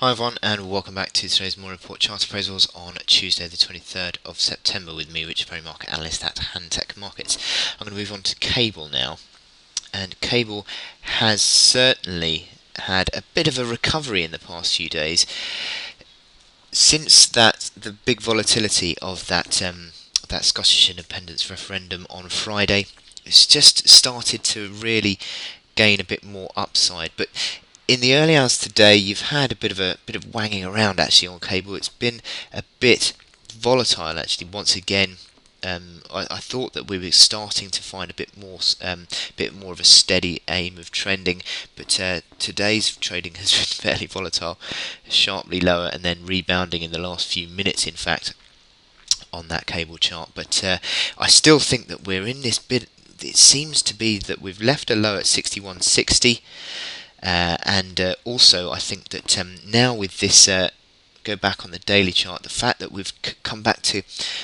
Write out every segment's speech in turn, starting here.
Hi everyone, and welcome back to today's morning report chart appraisals on Tuesday the 23rd of September with me, Richard Perry, market analyst at Handtech Markets. I'm going to move on to cable now, and cable has certainly had a bit of a recovery in the past few days since the big volatility of that Scottish independence referendum on Friday. It's just started to really gain a bit more upside, but in the early hours today, you've had a bit of wanging around actually on cable. It's been a bit volatile actually. Once again, I thought that we were starting to find a bit more of a steady aim of trending, but today's trading has been fairly volatile, sharply lower and then rebounding in the last few minutes. In fact, on that cable chart, but I still think that we're in this bit. It seems to be that we've left a low at 61.60. And also I think that now with this, go back on the daily chart, the fact that we've come back to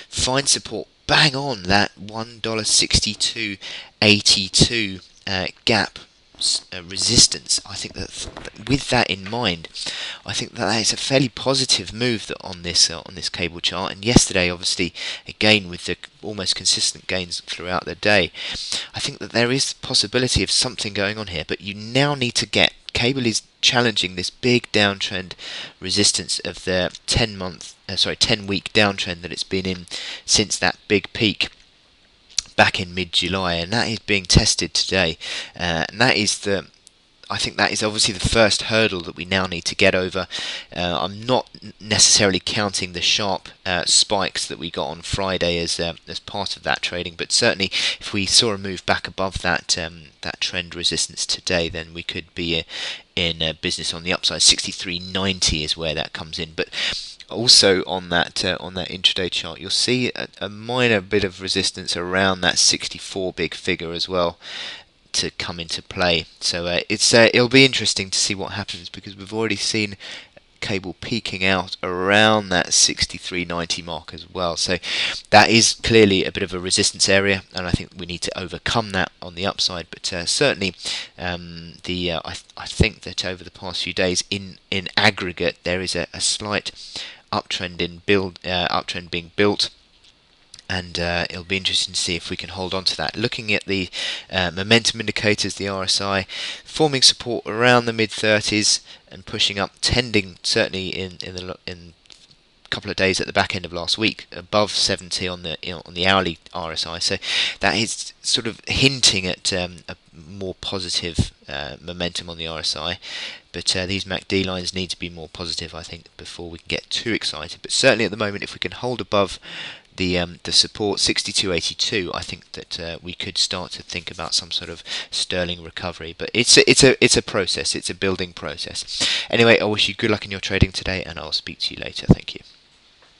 find support bang on that $1.6282 gap resistance. I think that with that in mind, I think that is a fairly positive move on this cable chart. And yesterday, obviously, again with the almost consistent gains throughout the day, I think that there is the possibility of something going on here. But you now need to get cable is challenging this big downtrend resistance of the 10-week downtrend that it's been in since that big peak back in mid-July, and that is being tested today, and that is I think that is obviously the first hurdle that we now need to get over. I'm not necessarily counting the sharp spikes that we got on Friday as part of that trading, but certainly if we saw a move back above that trend resistance today, then we could be in business on the upside. 63.90 is where that comes in, but also on that intraday chart, you'll see a minor bit of resistance around that 64 big figure as well to come into play. So it'll be interesting to see what happens, because we've already seen cable peaking out around that 63.90 mark as well. So that is clearly a bit of a resistance area, and I think we need to overcome that on the upside. But certainly, I think that over the past few days, in aggregate, there is a slight uptrend being built. And it'll be interesting to see if we can hold on to that. Looking at the momentum indicators, the RSI forming support around the mid-30s and pushing up, tending certainly in a couple of days at the back end of last week above 70 on the hourly RSI. So that is sort of hinting at a more positive momentum on the RSI. But these MACD lines need to be more positive, I think, before we can get too excited. But certainly at the moment, if we can hold above the support 62.82, I think that we could start to think about some sort of sterling recovery. But it's a process. It's a building process. Anyway, I wish you good luck in your trading today, and I'll speak to you later. Thank you.